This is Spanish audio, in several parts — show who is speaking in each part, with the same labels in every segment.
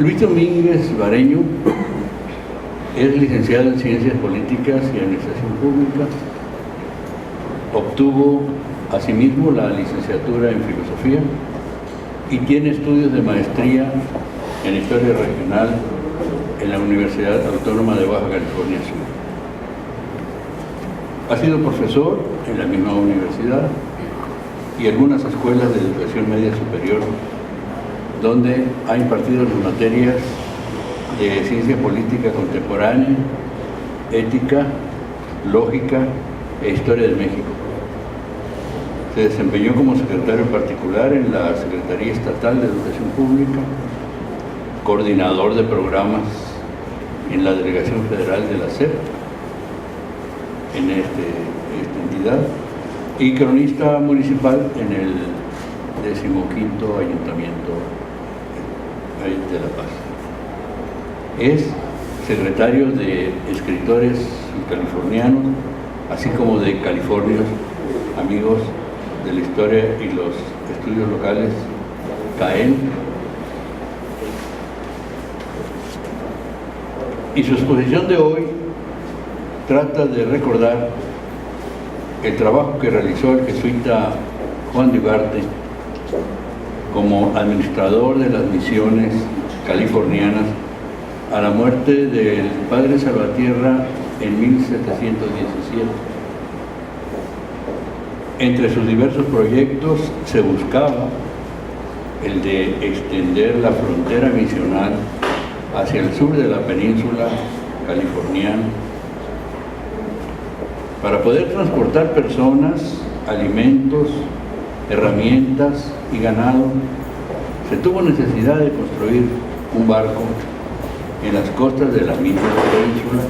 Speaker 1: Luis Domínguez Bareño es licenciado en Ciencias Políticas y Administración Pública. Obtuvo asimismo la licenciatura en Filosofía y tiene estudios de maestría en Historia Regional en la Universidad Autónoma de Baja California Sur. Ha sido profesor en la misma universidad y algunas escuelas de educación media superior, donde ha impartido las materias de Ciencia Política Contemporánea, Ética, Lógica e Historia de México. Se desempeñó como secretario particular en la Secretaría Estatal de Educación Pública, coordinador de programas en la Delegación Federal de la SEP, en esta entidad, y cronista municipal en el 15º Ayuntamiento de La Paz. Es secretario de Escritores Californianos, así como de Californios, Amigos de la Historia y los Estudios Locales, CAEL. Y su exposición de hoy trata de recordar el trabajo que realizó el jesuita Juan de Ugarte como administrador de las misiones californianas a la muerte del padre Salvatierra en 1717. Entre sus diversos proyectos se buscaba el de extender la frontera misional hacia el sur de la península californiana para poder transportar personas, alimentos, herramientas y ganado. Se tuvo necesidad de construir un barco en las costas de la misma península,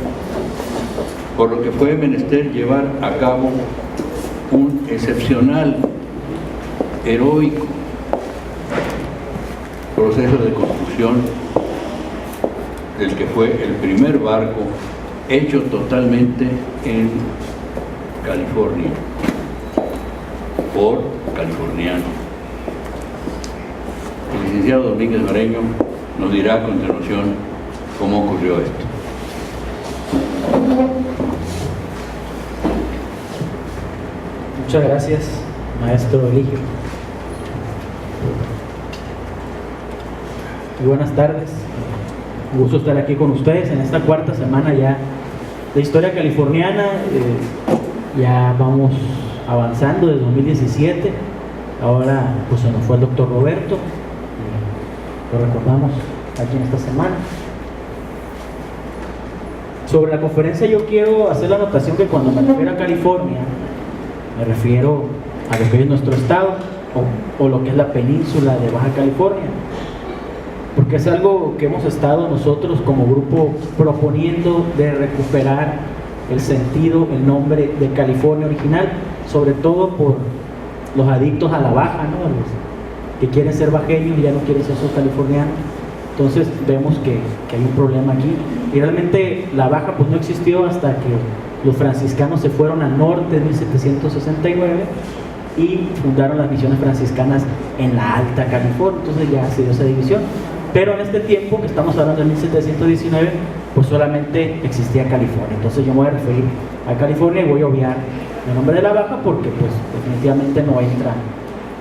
Speaker 1: por lo que fue menester llevar a cabo un excepcional, heroico proceso de construcción del que fue el primer barco hecho totalmente en California, por californianos. El licenciado Domínguez Bareño nos dirá a continuación cómo ocurrió esto.
Speaker 2: Muchas gracias, maestro Eligio. Muy buenas tardes. Un gusto estar aquí con ustedes en esta cuarta semana ya de historia californiana. Ya vamos avanzando desde 2017. Ahora pues se nos fue el doctor Roberto. Lo recordamos aquí en esta semana. Sobre la conferencia yo quiero hacer la anotación que cuando me refiero a California me refiero a lo que es nuestro estado o lo que es la península de Baja California, porque es algo que hemos estado nosotros como grupo proponiendo de recuperar el sentido, el nombre de California original, sobre todo por los adictos a la baja, ¿no? Los que quieren ser bajeños y ya no quieren ser californianos. Entonces vemos que hay un problema aquí, y realmente la baja pues no existió hasta que los franciscanos se fueron al norte en 1769 y fundaron las misiones franciscanas en la Alta California. Entonces ya se dio esa división, pero en este tiempo que estamos hablando de 1719 pues solamente existía California. Entonces yo me voy a referir a California y voy a obviar el nombre de la baja porque pues definitivamente no entra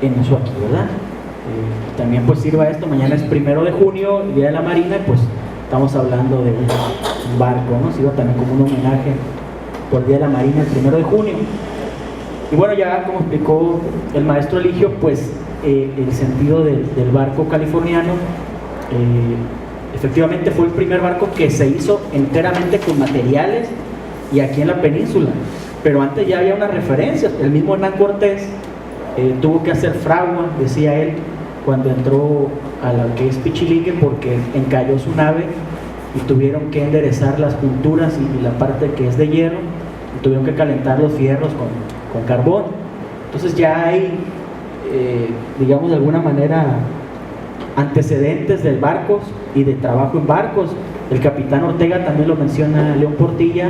Speaker 2: en uso aquí, ¿verdad? También pues sirva esto, mañana es 1 de junio, el Día de la Marina, y pues estamos hablando de un barco, ¿no? Sirva también como un homenaje por el Día de la Marina, el 1 de junio. Y bueno, ya como explicó el maestro Eligio, pues el sentido del barco californiano, efectivamente fue el primer barco que se hizo enteramente con materiales y aquí en la península, pero antes ya había unas referencias. El mismo Hernán Cortés tuvo que hacer fragua, decía él, cuando entró a la que es Pichilique, porque encalló su nave y tuvieron que enderezar las junturas y la parte que es de hierro, y tuvieron que calentar los fierros con carbón. Entonces ya hay, digamos de alguna manera, antecedentes de barcos y de trabajo en barcos. El capitán Ortega también lo menciona León Portilla,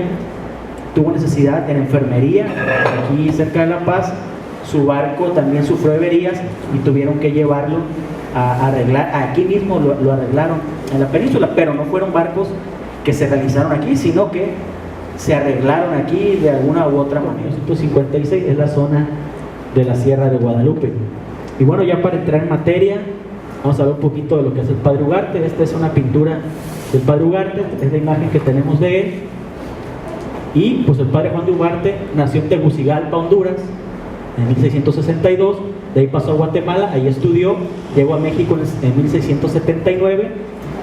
Speaker 2: tuvo necesidad en enfermería aquí cerca de La Paz. Su barco también sufrió averías y tuvieron que llevarlo a arreglar. Aquí mismo lo arreglaron en la península, pero no fueron barcos que se realizaron aquí, sino que se arreglaron aquí de alguna u otra manera. 1956 es la zona de la Sierra de Guadalupe. Y bueno, ya para entrar en materia, vamos a ver un poquito de lo que es el Padre Ugarte. Esta es una pintura del Padre Ugarte, es la imagen que tenemos de él. Y pues el Padre Juan de Ugarte nació en Tegucigalpa, Honduras, en 1662, de ahí pasó a Guatemala, ahí estudió, llegó a México en 1679,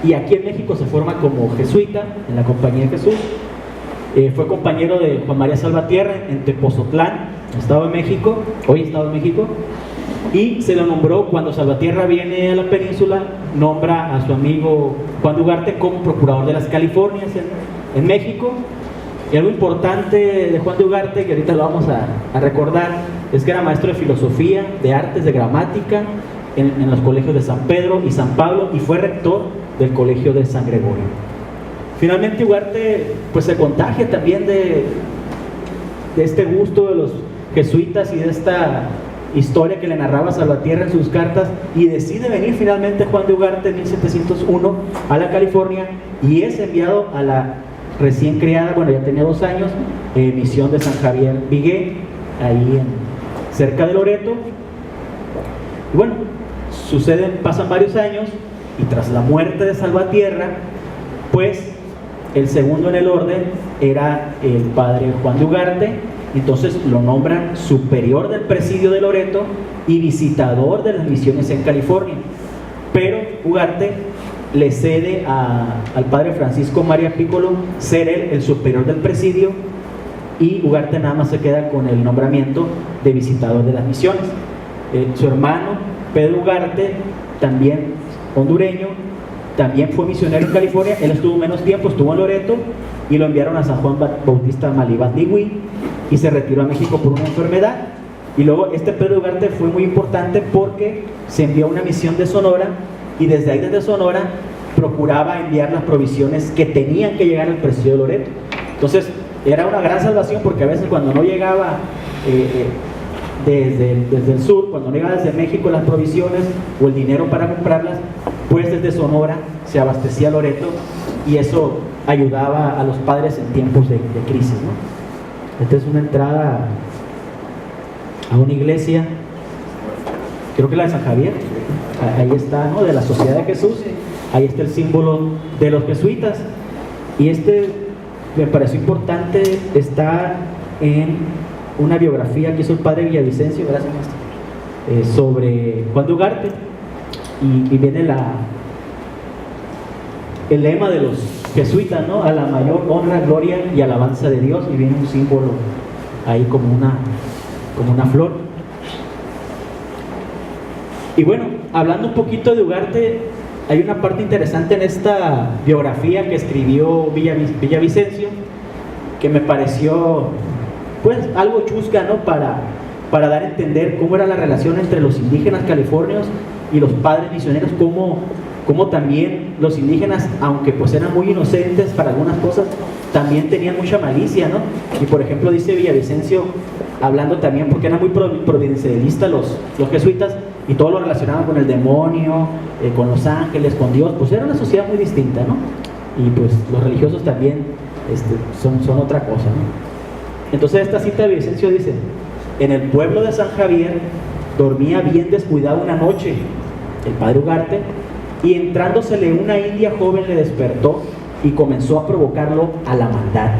Speaker 2: y aquí en México se forma como jesuita en la Compañía de Jesús. Fue compañero de Juan María Salvatierra en Tepozotlán, Estado de México, hoy Estado de México, y se lo nombró cuando Salvatierra viene a la península, nombra a su amigo Juan de Ugarte como procurador de las Californias en México. Y algo importante de Juan de Ugarte, que ahorita lo vamos a recordar, es que era maestro de filosofía, de artes, de gramática en los colegios de San Pedro y San Pablo, y fue rector del colegio de San Gregorio. Finalmente Ugarte pues se contagia también de este gusto de los jesuitas y de esta historia que le narraba Salvatierra en sus cartas, y decide venir finalmente Juan de Ugarte en 1701 a la California, y es enviado a la recién creada, bueno, ya tenía 2 años, misión de San Javier Vigué, ahí cerca de Loreto. Y bueno, pasan varios años, y tras la muerte de Salvatierra, pues el segundo en el orden era el padre Juan de Ugarte. Entonces lo nombran superior del presidio de Loreto y visitador de las misiones en California. Pero Ugarte le cede al padre Francisco María Piccolo ser él el superior del presidio, y Ugarte nada más se queda con el nombramiento de visitador de las misiones. Su hermano Pedro Ugarte, también hondureño, también fue misionero en California. Él estuvo menos tiempo, estuvo en Loreto, y lo enviaron a San Juan Bautista Malibat-Ligüí, y se retiró a México por una enfermedad. Y luego este Pedro Ugarte fue muy importante porque se envió a una misión de Sonora, y desde ahí, desde Sonora, procuraba enviar las provisiones que tenían que llegar al presidio de Loreto. Entonces era una gran salvación, porque a veces cuando no llegaba desde el sur, cuando no llegaba desde México las provisiones o el dinero para comprarlas, pues desde Sonora se abastecía Loreto, y eso ayudaba a los padres en tiempos de crisis, ¿no? Esta es una entrada a una iglesia, creo que la de San Javier, ahí está, ¿no? De la Sociedad de Jesús, ahí está el símbolo de los jesuitas. Y me pareció importante, está en una biografía que hizo el padre Villavicencio, gracias maestro, sobre Juan de Ugarte, y viene el lema de los jesuitas, ¿no? A la mayor honra, gloria y alabanza de Dios, y viene un símbolo ahí como una flor. Y bueno, hablando un poquito de Ugarte, hay una parte interesante en esta biografía que escribió Villavicencio, que me pareció pues algo chusca, ¿no? Para dar a entender cómo era la relación entre los indígenas californios y los padres misioneros, cómo también los indígenas, aunque pues eran muy inocentes para algunas cosas, también tenían mucha malicia, ¿no? Y por ejemplo dice Villavicencio, hablando también, porque eran muy providencialistas los jesuitas, y todo lo relacionaban con el demonio, con los ángeles, con Dios, pues era una sociedad muy distinta, ¿no? Y pues los religiosos también son otra cosa, ¿no? Entonces esta cita de Villavicencio dice: en el pueblo de San Javier dormía bien descuidado una noche el padre Ugarte, y entrándosele una india joven le despertó y comenzó a provocarlo a la maldad.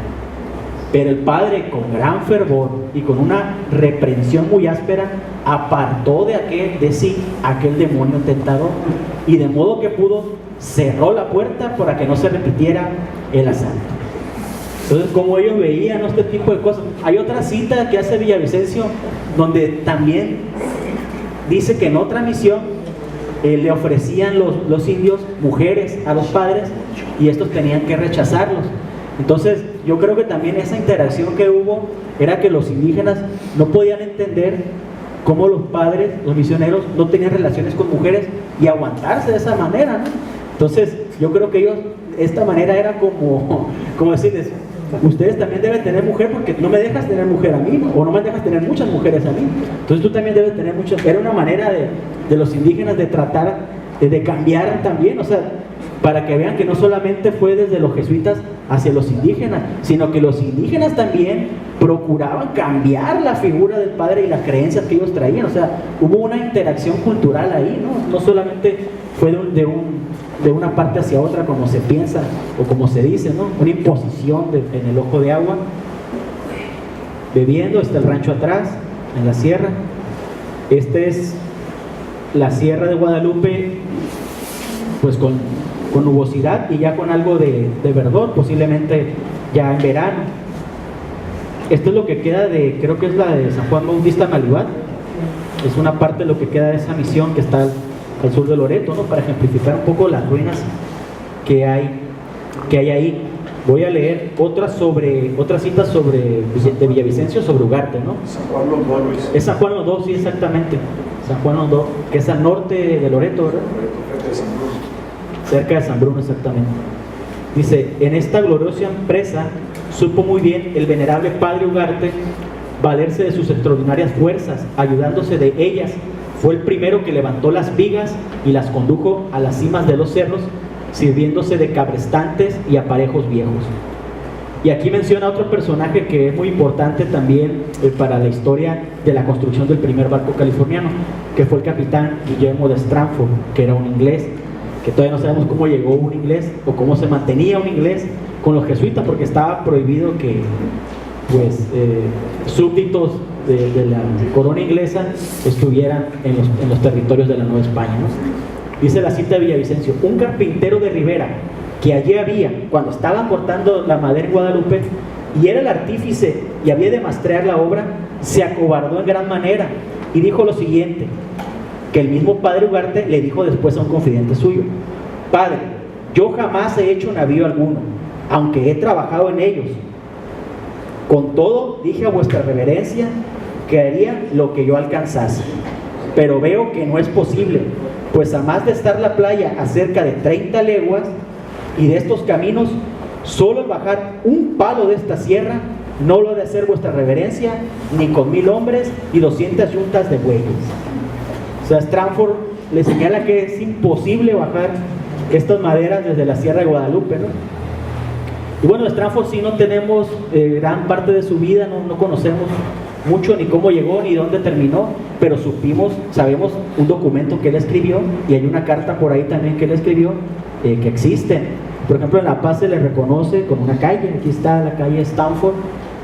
Speaker 2: Pero el padre, con gran fervor y con una reprensión muy áspera, apartó de sí aquel demonio tentador, y de modo que pudo cerró la puerta para que no se repitiera el asalto. Entonces, como ellos veían este tipo de cosas. Hay otra cita que hace Villavicencio donde también dice que en otra misión le ofrecían los indios mujeres a los padres, y estos tenían que rechazarlos. Entonces yo creo que también esa interacción que hubo era que los indígenas no podían entender cómo los padres, los misioneros, no tenían relaciones con mujeres y aguantarse de esa manera, ¿no? Entonces yo creo que ellos, esta manera era como decirles: ustedes también deben tener mujer, porque no me dejas tener mujer a mí, o no me dejas tener muchas mujeres a mí, entonces tú también debes tener muchas. Era una manera de los indígenas de tratar de cambiar también, o sea, para que vean que no solamente fue desde los jesuitas hacia los indígenas, sino que los indígenas también procuraban cambiar la figura del padre y las creencias que ellos traían. O sea, hubo una interacción cultural ahí, no solamente fue de una parte hacia otra como se piensa o como se dice, ¿no? Una imposición en el ojo de agua. Bebiendo, está el rancho atrás, en la sierra. Este es la sierra de Guadalupe, pues con nubosidad y ya con algo de verdor, posiblemente ya en verano. Esto es lo que queda creo que es la de San Juan Bautista Malibat. Es una parte de lo que queda de esa misión que está al sur de Loreto, ¿no? Para ejemplificar un poco las ruinas que hay ahí. Voy a leer otra cita de Villavicencio sobre Ugarte, ¿no?
Speaker 3: San Juan los Dos, Luis.
Speaker 2: Es San Juan los Dos, sí, exactamente. San Juan los Dos, que es al norte de Loreto, ¿verdad? Cerca de San Bruno, exactamente. Dice: en esta gloriosa empresa supo muy bien el venerable padre Ugarte valerse de sus extraordinarias fuerzas, ayudándose de ellas. Fue el primero que levantó las vigas y las condujo a las cimas de los cerros, sirviéndose de cabrestantes y aparejos viejos. Y aquí menciona otro personaje que es muy importante también para la historia de la construcción del primer barco californiano, que fue el capitán Guillermo de Stranford, que era un inglés, que todavía no sabemos cómo llegó un inglés o cómo se mantenía un inglés con los jesuitas, porque estaba prohibido que pues súbditos de la corona inglesa estuvieran en los territorios de la Nueva España, ¿no? Dice la cita de Villavicencio: un carpintero de Rivera que allí había cuando estaban cortando la madera en Guadalupe y era el artífice y había de mastrear la obra, se acobardó en gran manera y dijo lo siguiente, que el mismo padre Ugarte le dijo después a un confidente suyo: padre, yo jamás he hecho navío alguno, aunque he trabajado en ellos. Con todo, dije a vuestra reverencia que haría lo que yo alcanzase, pero veo que no es posible, pues a más de estar la playa a cerca de 30 leguas y de estos caminos, solo el bajar un palo de esta sierra no lo ha de hacer vuestra reverencia ni con 1000 hombres y 200 yuntas de bueyes. O sea, Stranford le señala que es imposible bajar estas maderas desde la sierra de Guadalupe, ¿no? Y bueno, Stranford sí no tenemos gran parte de su vida, no conocemos mucho ni cómo llegó ni dónde terminó, pero sabemos un documento que él escribió, y hay una carta por ahí también que él escribió que existen. Por ejemplo, en La Paz se le reconoce con una calle, aquí está la calle Stanford,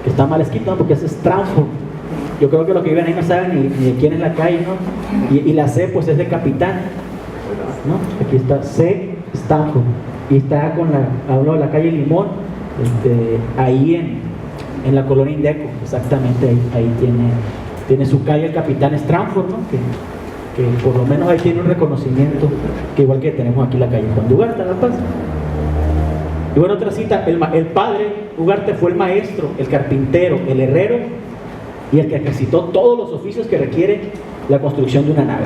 Speaker 2: que está mal escrita, ¿no? Porque es Stranford. Yo creo que los que viven ahí no saben ni de quién es la calle, ¿no? Y la C pues es de capitán, ¿no? Aquí está C Stanford, y está hablo de la calle Limón, ahí en la colonia Indeco, exactamente ahí tiene su calle el capitán Stranford, ¿no? Que por lo menos ahí tiene un reconocimiento, que igual que tenemos aquí la calle Juan de Ugarte, La Paz. Y bueno, otra cita: el padre Ugarte fue el maestro, el carpintero, el herrero y el que ejercitó todos los oficios que requiere la construcción de una nave.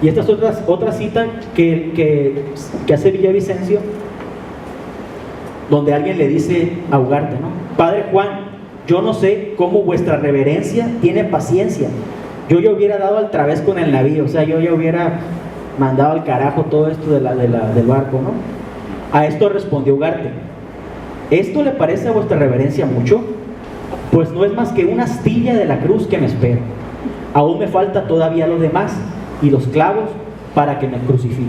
Speaker 2: Y esta es otra cita que hace Villavicencio, donde alguien le dice a Ugarte, ¿no? Padre Juan, yo no sé cómo vuestra reverencia tiene paciencia. Yo ya hubiera dado al través con el navío, o sea, yo ya hubiera mandado al carajo todo esto del barco, ¿no? A esto respondió Ugarte: ¿esto le parece a vuestra reverencia mucho? Pues no es más que una astilla de la cruz que me espera. Aún me falta todavía lo demás y los clavos para que me crucifiquen.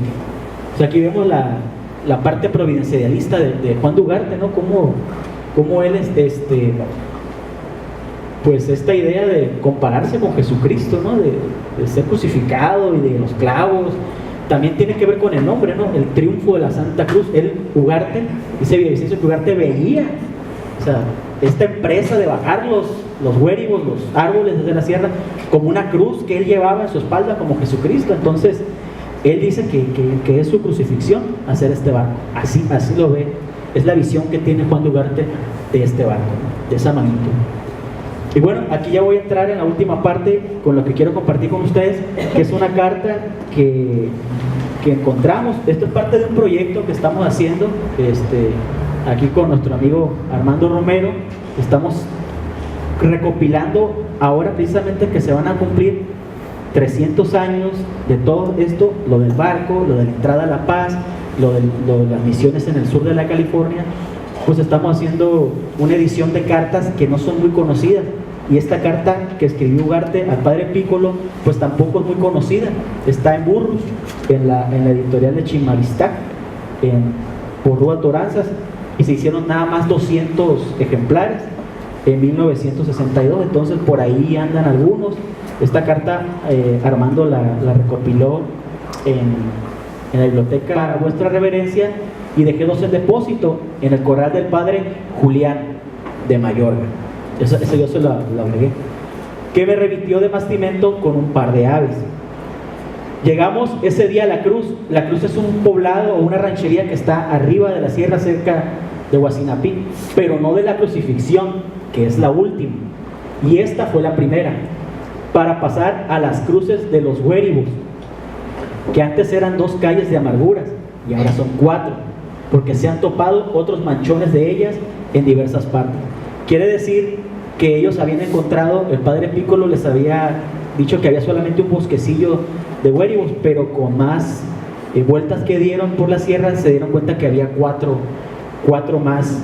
Speaker 2: O sea, aquí vemos la parte providencialista de Juan de Ugarte, ¿no? Cómo él pues esta idea de compararse con Jesucristo, ¿no? De ser crucificado y de los clavos, también tiene que ver con el nombre, ¿no? El triunfo de la Santa Cruz. Ugarte, dice Villavicencio que Ugarte veía, o sea, esta empresa de bajar los huérigos, los árboles desde la sierra, como una cruz que él llevaba en su espalda como Jesucristo. Entonces él dice que es su crucifixión hacer este barco. Así lo ve, es la visión que tiene Juan de Ugarte de este barco, de esa magnitud. Y bueno, aquí ya voy a entrar en la última parte con lo que quiero compartir con ustedes, que es una carta que encontramos. Esto es parte de un proyecto que estamos haciendo aquí con nuestro amigo Armando Romero. Estamos recopilando ahora precisamente que se van a cumplir 300 años de todo esto, lo del barco, lo de la entrada a La Paz, lo de las misiones en el sur de la California, pues estamos haciendo una edición de cartas que no son muy conocidas. Y esta carta que escribió Ugarte al padre Piccolo, pues tampoco es muy conocida. Está en Burrus, en la editorial de Chimaristac, por Rúa Toranzas, y se hicieron nada más 200 ejemplares en 1962, entonces por ahí andan algunos. Esta carta Armando la recopiló en la biblioteca para vuestra reverencia, y dejé dos en depósito en el corral del padre Julián de Mayorga. Eso yo se lo agregué, que me revitió de bastimento con un par de aves. Llegamos ese día a La Cruz. La Cruz es un poblado o una ranchería que está arriba de la sierra, cerca de Huacinapí, pero no de la Crucifixión, que es la última, y esta fue la primera, para pasar a las cruces de los Huéribus, que antes eran 2 calles de amarguras y ahora son 4, porque se han topado otros manchones de ellas en diversas partes. Quiere decir que ellos habían encontrado, el padre Piccolo les había dicho que había solamente un bosquecillo de Huéribus, pero con más vueltas que dieron por la sierra se dieron cuenta que había 4 más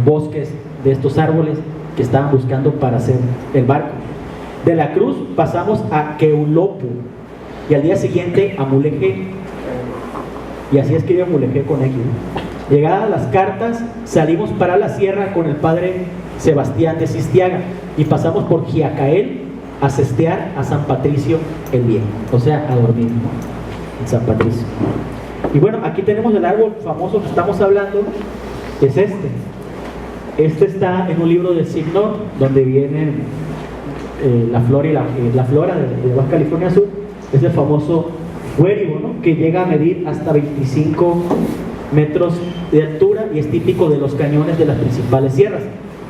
Speaker 2: bosques de estos árboles que estaban buscando para hacer el barco. De La Cruz pasamos a Queulopu y al día siguiente a Mulegé, y así escribe Mulegé con X. Llegadas las cartas, salimos para la sierra con el padre Sebastián de Sistiaga y pasamos por Giacael a cestear a San Patricio el Viejo, o sea, a dormir, ¿no? En San Patricio. Y bueno, aquí tenemos el árbol famoso que estamos hablando, es este. Este está en un libro de Signor, donde viene la flora y la flora de Baja California Sur. Es el famoso huéribo, ¿no? Que llega a medir hasta 25 metros de altura y es típico de los cañones de las principales sierras.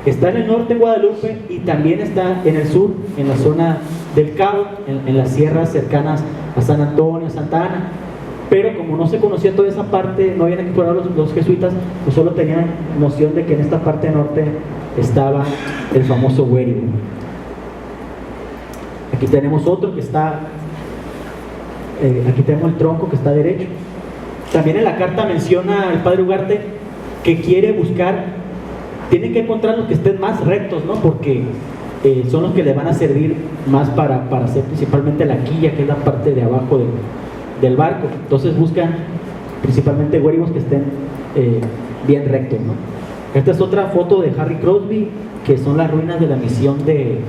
Speaker 2: Está en el norte, en Guadalupe, y también está en el sur, en la zona del Cabo, en las sierras cercanas a San Antonio, Santa Ana. Pero como no se conocía toda esa parte, no habían explorado los jesuitas, pues solo tenían noción de que en esta parte norte estaba el famoso huéribo. Aquí tenemos otro que está, aquí tenemos el tronco que está derecho. También en la carta menciona el padre Ugarte que quiere buscar, tienen que encontrar los que estén más rectos, ¿no? Porque son los que le van a servir más para hacer principalmente la quilla, que es la parte de abajo del barco. Entonces buscan principalmente huéribos que estén bien rectos, ¿no? Esta es otra foto de Harry Crosby, que son las ruinas de la misión de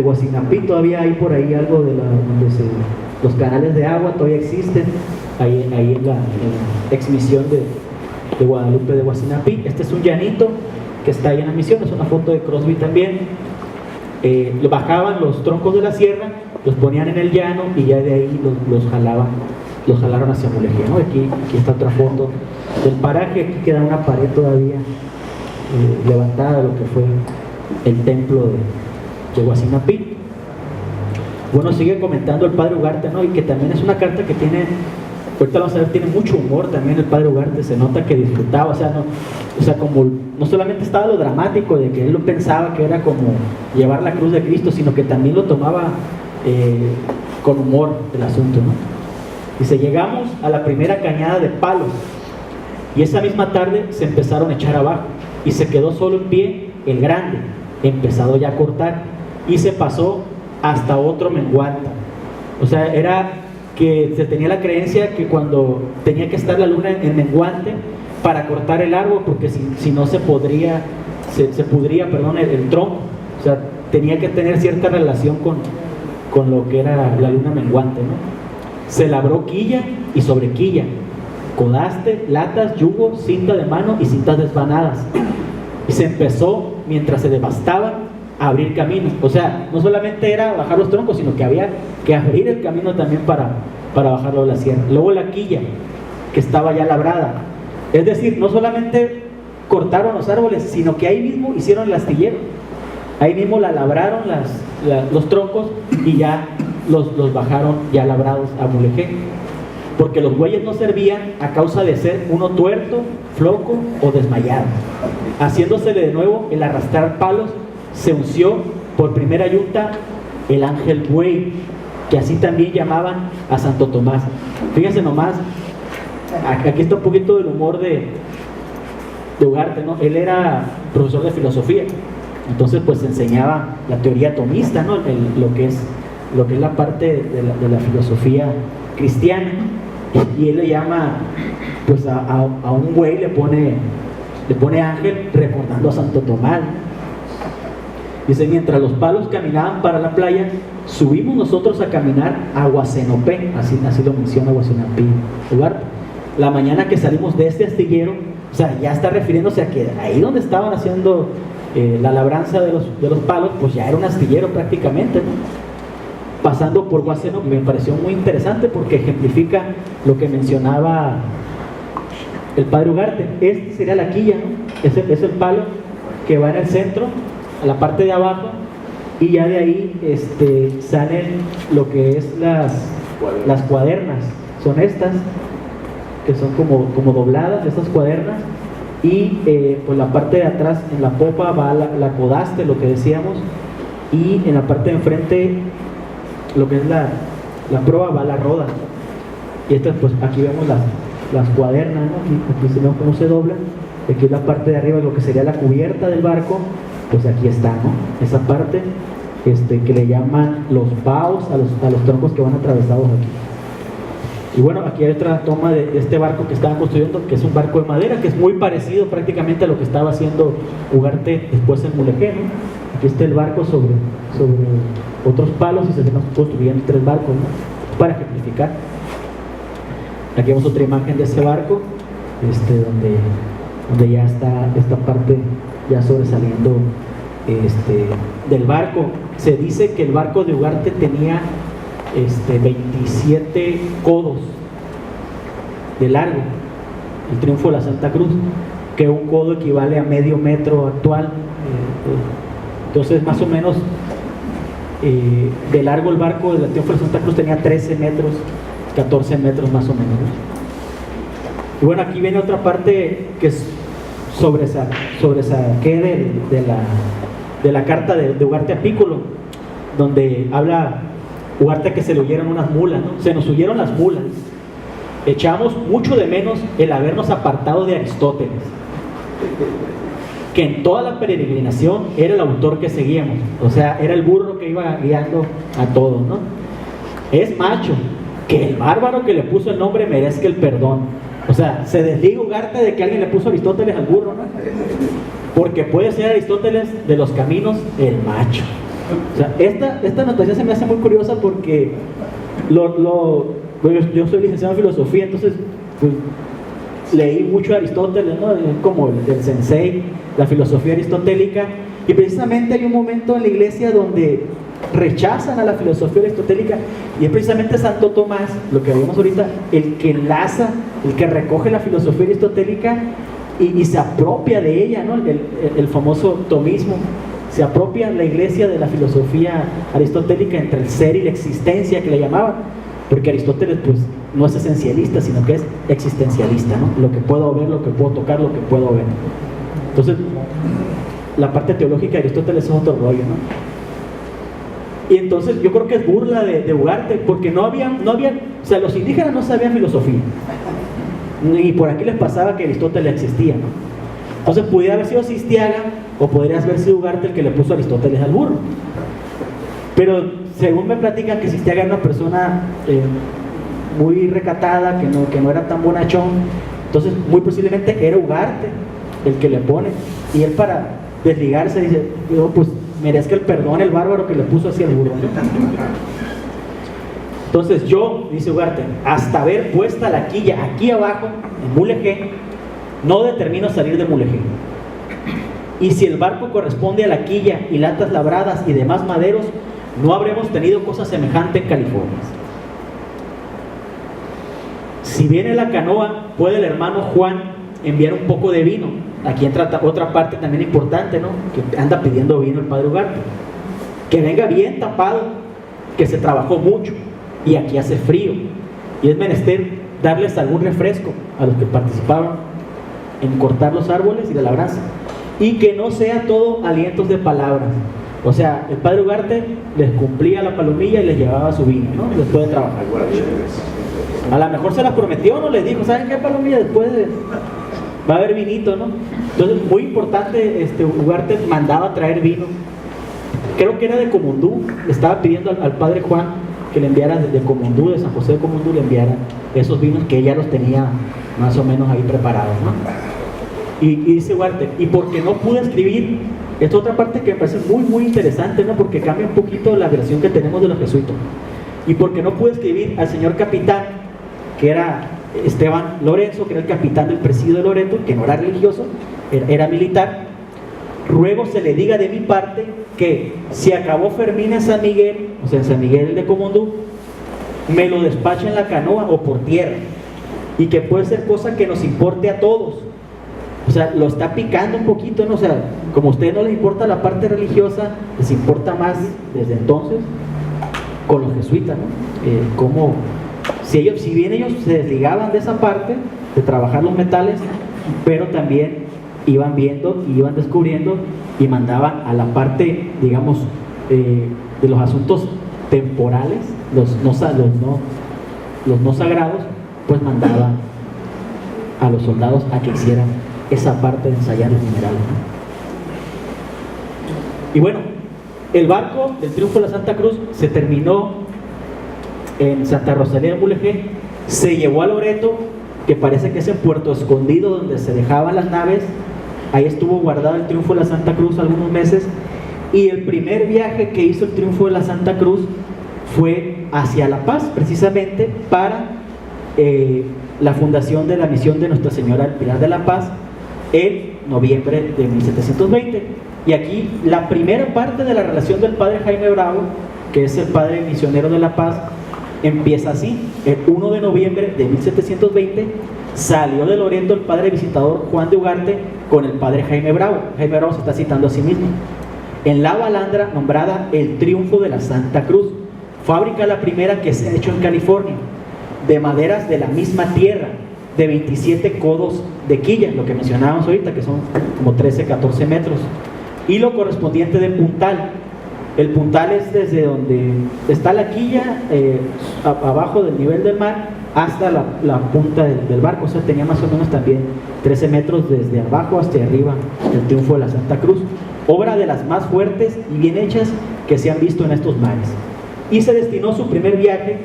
Speaker 2: Huacinapí. Todavía hay por ahí algo de los canales de agua todavía existen ahí en la ex misión de Guadalupe de Huacinapí. Este es un llanito que está ahí en la misión, es una foto de Crosby también. Bajaban los troncos de la sierra, los ponían en el llano y ya de ahí los jalaron hacia Mulegé, ¿no? Aquí está otra foto del paraje. Aquí queda una pared todavía levantada de lo que fue el templo de Huacinapí. Bueno, sigue comentando el padre Ugarte, ¿no? Y que también es una carta que tiene, ahorita vamos a ver, tiene mucho humor también el padre Ugarte. Se nota que disfrutaba, como no solamente estaba lo dramático de que él lo pensaba que era como llevar la cruz de Cristo, sino que también lo tomaba con humor el asunto, ¿no? Dice: llegamos a la primera cañada de palos y esa misma tarde se empezaron a echar abajo y se quedó solo en pie el grande, empezado ya a cortar, y se pasó hasta otro menguante. O sea, era que se tenía la creencia que cuando tenía que estar la luna en menguante para cortar el árbol, porque si no se pudría el tronco. O sea, tenía que tener cierta relación con lo que era la luna menguante, ¿no? Se labró quilla y sobrequilla, codaste, latas, yugo, cinta de mano y cintas desvanadas, y se empezó, mientras se devastaban, a abrir camino. O sea, no solamente era bajar los troncos, sino que había que abrir el camino también para bajarlo de la sierra. Luego la quilla, que estaba ya labrada. Es decir, no solamente cortaron los árboles, sino que ahí mismo hicieron el astillero. Ahí mismo la labraron los troncos y ya los bajaron ya labrados a Mulegé. Porque los bueyes no servían a causa de ser uno tuerto, floco o desmayado. Haciéndosele de nuevo el arrastrar palos, se unció por primera yunta el ángel buey, que así también llamaban a Santo Tomás. Fíjense nomás, aquí está un poquito del humor de Ugarte, ¿no? Él era profesor de filosofía, entonces pues enseñaba la teoría tomista, ¿no? Lo que es la parte de la filosofía cristiana, y él le llama pues a un buey, le pone ángel, recordando a Santo Tomás. Dice: mientras los palos caminaban para la playa, subimos nosotros a caminar a Huacenopé, así lo menciona Huacenopé Ugarte. La mañana que salimos de este astillero, o sea, ya está refiriéndose a que ahí donde estaban haciendo la labranza de los palos, pues ya era un astillero prácticamente, ¿no? Pasando por Huacenopé, me pareció muy interesante porque ejemplifica lo que mencionaba el padre Ugarte. Este sería la quilla, ¿no? Es el palo que va en el centro, a la parte de abajo, y ya de ahí salen lo que es las cuadernas. Son estas que son como dobladas, estas cuadernas, y pues la parte de atrás, en la popa, va la codaste, lo que decíamos, y en la parte de enfrente, lo que es la proa, va la roda. Y estas, pues aquí vemos las cuadernas, ¿no? Aquí se ve cómo se dobla. Aquí es la parte de arriba, lo que sería la cubierta del barco, pues aquí está, ¿no? Esa parte que le llaman los baos a los troncos que van atravesados aquí. Y bueno, aquí hay otra toma de este barco que estaban construyendo, que es un barco de madera, que es muy parecido prácticamente a lo que estaba haciendo Ugarte después en Mulegé, ¿no? Aquí está el barco sobre otros palos y se están construyendo 3 barcos, ¿no? Para ejemplificar. Aquí vemos otra imagen de ese barco, donde ya está esta parte ya sobresaliendo del barco. Se dice que el barco de Ugarte tenía 27 codos de largo, el Triunfo de la Santa Cruz, que un codo equivale a medio metro actual. Entonces, más o menos de largo el barco del Triunfo de la Santa Cruz tenía 13 metros, 14 metros más o menos, ¿no? Y bueno, aquí viene otra parte que es sobresaqué de la carta de Ugarte a Pícolo, donde habla Ugarte que se le huyeron unas mulas, ¿no? Se nos huyeron las mulas. Echamos mucho de menos el habernos apartado de Aristóteles, que en toda la peregrinación era el autor que seguíamos, o sea, era el burro que iba guiando a todos, ¿no? Es macho que el bárbaro que le puso el nombre merezca el perdón. O sea, se desliga Ugarte de que alguien le puso Aristóteles al burro, ¿no? Porque puede ser Aristóteles de los caminos el macho. O sea, esta anotación se me hace muy curiosa porque yo soy licenciado en filosofía, entonces pues, leí mucho a Aristóteles, ¿no? Como el sensei, la filosofía aristotélica, y precisamente hay un momento en la iglesia donde rechazan a la filosofía aristotélica, y es precisamente Santo Tomás, lo que vemos ahorita, el que enlaza, el que recoge la filosofía aristotélica y se apropia de ella, ¿no? El famoso tomismo. Se apropia la iglesia de la filosofía aristotélica entre el ser y la existencia, que le llamaban, porque Aristóteles pues no es esencialista, sino que es existencialista, ¿no? Lo que puedo ver, lo que puedo tocar, lo que puedo ver. Entonces, la parte teológica de Aristóteles es otro rollo, ¿no? Y entonces yo creo que es burla de Ugarte, porque no había, o sea, los indígenas no sabían filosofía, y por aquí les pasaba que Aristóteles existía, ¿no? Entonces pudiera haber sido Sistiaga o podría haber sido Ugarte el que le puso a Aristóteles al burro. Pero según me platican que Sistiaga era una persona muy recatada, que no era tan bonachón, entonces muy posiblemente era Ugarte el que le pone, y él para desligarse dice: yo pues merezca el perdón el bárbaro que le puso así al burro, ¿no? Entonces yo, dice Ugarte, hasta ver puesta la quilla aquí abajo en Mulegé, no determino salir de Mulegé. Y si el barco corresponde a la quilla y latas labradas y demás maderos, no habremos tenido cosa semejante en California. Si viene la canoa, puede el hermano Juan enviar un poco de vino. Aquí entra otra parte también importante, ¿no? Que anda pidiendo vino el padre Ugarte. Que venga bien tapado, que se trabajó mucho y aquí hace frío, y es menester darles algún refresco a los que participaron en cortar los árboles y la labranza, y que no sea todo alientos de palabras, O sea, el padre Ugarte les cumplía la palomilla y les llevaba su vino, ¿no? Después de trabajar. A lo mejor se las prometió, ¿no? Les dijo, ¿saben qué palomilla? Después va a haber vinito, ¿no? Entonces, muy importante, Ugarte mandaba traer vino. Creo que era de Comundú, le estaba pidiendo al padre Juan que le enviara de Comundú, de San José de Comundú, le enviara esos vinos que ella los tenía más o menos ahí preparados, ¿no? Y dice Ugarte, y porque no pude escribir, esta es otra parte que me parece muy, muy interesante, ¿no? Porque cambia un poquito la versión que tenemos de los jesuitas. Y porque no pude escribir al señor capitán, que era Esteban Lorenzo, que era el capitán del presidio de Loreto, que no era religioso, era militar, ruego se le diga de mi parte que si acabó Fermín en San Miguel, o sea en San Miguel de Comundú, me lo despache en la canoa o por tierra, y que puede ser cosa que nos importe a todos. O sea, lo está picando un poquito, ¿no? O sea, como a ustedes no les importa la parte religiosa, les importa más desde entonces con los jesuitas, ¿no? Como si bien ellos se desligaban de esa parte de trabajar los metales, pero también iban viendo y iban descubriendo y mandaban a la parte, digamos, de los asuntos temporales, los no sagrados, pues mandaban a los soldados a que hicieran esa parte de ensayar los minerales, ¿no? Y bueno, el barco del Triunfo de la Santa Cruz se terminó en Santa Rosalía de Mulegé, se llevó a Loreto, que parece que es en Puerto Escondido donde se dejaban las naves. Ahí estuvo guardado el Triunfo de la Santa Cruz algunos meses, y el primer viaje que hizo el Triunfo de la Santa Cruz fue hacia La Paz, precisamente para la fundación de la misión de Nuestra Señora del Pilar de la Paz en noviembre de 1720. Y aquí la primera parte de la relación del padre Jaime Bravo, que es el padre misionero de La Paz, empieza así. El 1 de noviembre de 1720 salió de Loreto el padre visitador Juan de Ugarte con el padre Jaime Bravo. Jaime Bravo se está citando a sí mismo. En la balandra nombrada el Triunfo de la Santa Cruz, fábrica la primera que se ha hecho en California, de maderas de la misma tierra, de 27 codos de quilla, lo que mencionábamos ahorita, que son como 13, 14 metros, y lo correspondiente de puntal. El puntal es desde donde está la quilla, abajo del nivel del mar, hasta la punta del barco. O sea, tenía más o menos también 13 metros desde abajo hasta arriba el Triunfo de la Santa Cruz. Obra de las más fuertes y bien hechas que se han visto en estos mares. Y se destinó su primer viaje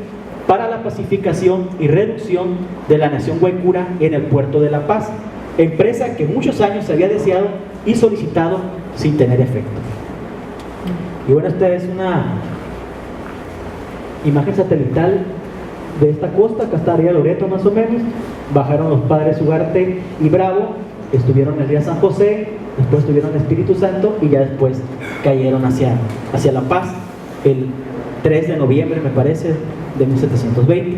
Speaker 2: para la pacificación y reducción de la nación guaycura en el puerto de La Paz, empresa que muchos años se había deseado y solicitado sin tener efecto. Y bueno, esta es una imagen satelital de esta costa. Acá estaría Loreto más o menos. Bajaron los padres Ugarte y Bravo, estuvieron el día San José, después estuvieron el Espíritu Santo y ya después cayeron hacia La Paz el 3 de noviembre, me parece, de 1720.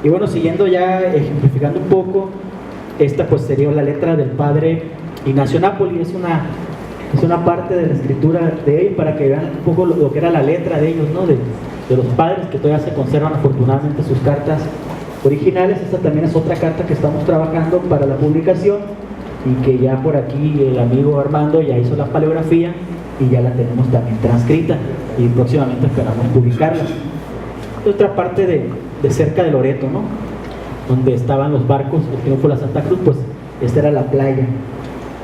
Speaker 2: Y bueno, siguiendo ya, ejemplificando un poco, esta pues sería la letra del padre Ignacio Napoli. Es una parte de la escritura de ellos para que vean un poco lo que era la letra de ellos, ¿no? De los padres, que todavía se conservan afortunadamente sus cartas originales. Esta también es otra carta que estamos trabajando para la publicación y que ya por aquí el amigo Armando ya hizo la paleografía y ya la tenemos también transcrita y próximamente esperamos publicarla. Otra parte de cerca de Loreto, ¿no? Donde estaban los barcos, el Triunfo de la Santa Cruz, pues esta era la playa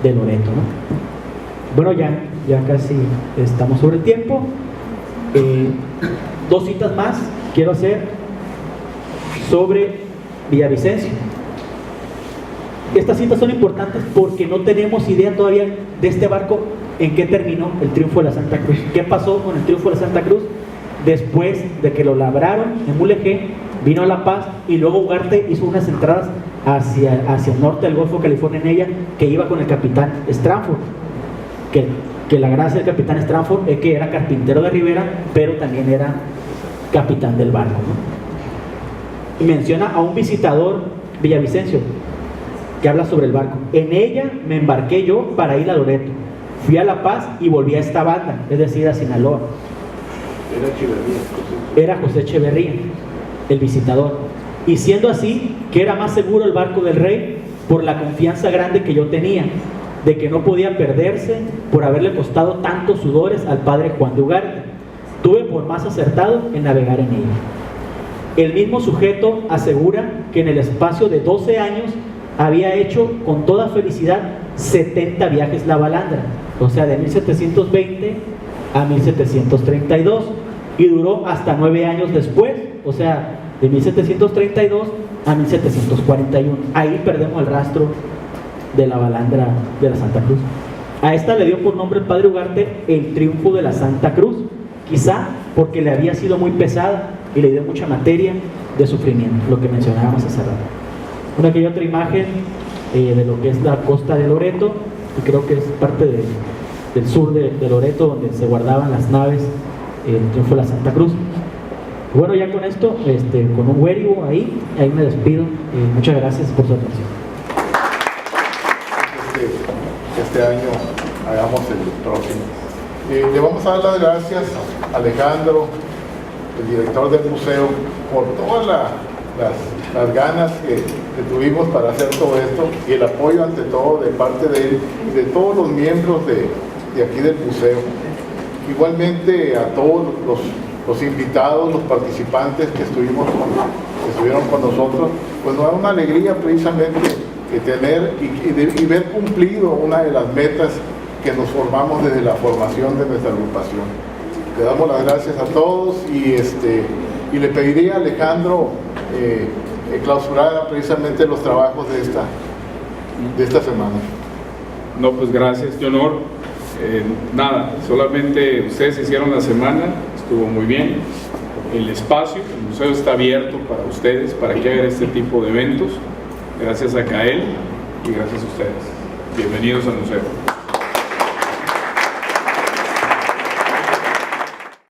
Speaker 2: de Loreto, ¿no? Bueno, ya casi estamos sobre el tiempo. Dos citas más quiero hacer sobre Villavicencio. Estas citas son importantes porque no tenemos idea todavía de este barco en qué terminó el Triunfo de la Santa Cruz. ¿Qué pasó con el Triunfo de la Santa Cruz? Después de que lo labraron en Mulegé, vino a La Paz y luego Ugarte hizo unas entradas hacia el norte del Golfo de California en ella, que iba con el capitán Stranford. Que la gracia del capitán Stranford es que era carpintero de Rivera, pero también era capitán del barco, ¿no? Y menciona a un visitador, Villavicencio, que habla sobre el barco. En ella me embarqué yo para ir a Loreto. Fui a La Paz y volví a esta banda, es decir, a Sinaloa. Era José Echeverría, el visitador. Y siendo así, que era más seguro el barco del rey por la confianza grande que yo tenía. de que no podía perderse por haberle costado tantos sudores al padre Juan de Ugarte. Tuve por más acertado en navegar en ella. El mismo sujeto asegura que en el espacio de 12 años había hecho con toda felicidad 70 viajes la balandra, o sea, de 1720 a 1732, y duró hasta 9 años después, o sea, de 1732 a 1741. Ahí perdemos el rastro de la balandra de la Santa Cruz. A esta le dio por nombre el padre Ugarte el triunfo de la Santa Cruz, quizá porque le había sido muy pesada y le dio mucha materia de sufrimiento, lo que mencionábamos hace rato. Una aquella otra imagen de lo que es la costa de Loreto, y creo que es parte del sur de Loreto, donde se guardaban las naves, el triunfo de la Santa Cruz. Bueno, ya con esto, con un huérigo ahí me despido. Muchas gracias por su atención.
Speaker 3: Este año hagamos el próximo. Le vamos a dar las gracias a Alejandro, el director del museo, por todas las ganas que tuvimos para hacer todo esto y el apoyo ante todo de parte de él y de todos los miembros de aquí del museo. Igualmente a todos los invitados, los participantes que estuvieron con nosotros, pues nos da una alegría precisamente tener y ver cumplido una de las metas que nos formamos desde la formación de nuestra agrupación. Le damos las gracias a todos y le pediría a Alejandro que clausurara precisamente los trabajos de esta semana.
Speaker 4: No, pues gracias, qué honor. Nada, solamente ustedes hicieron la semana, estuvo muy bien. El espacio, el museo está abierto para ustedes, para que hagan este tipo de eventos. Gracias a Cael y gracias a ustedes. Bienvenidos al museo.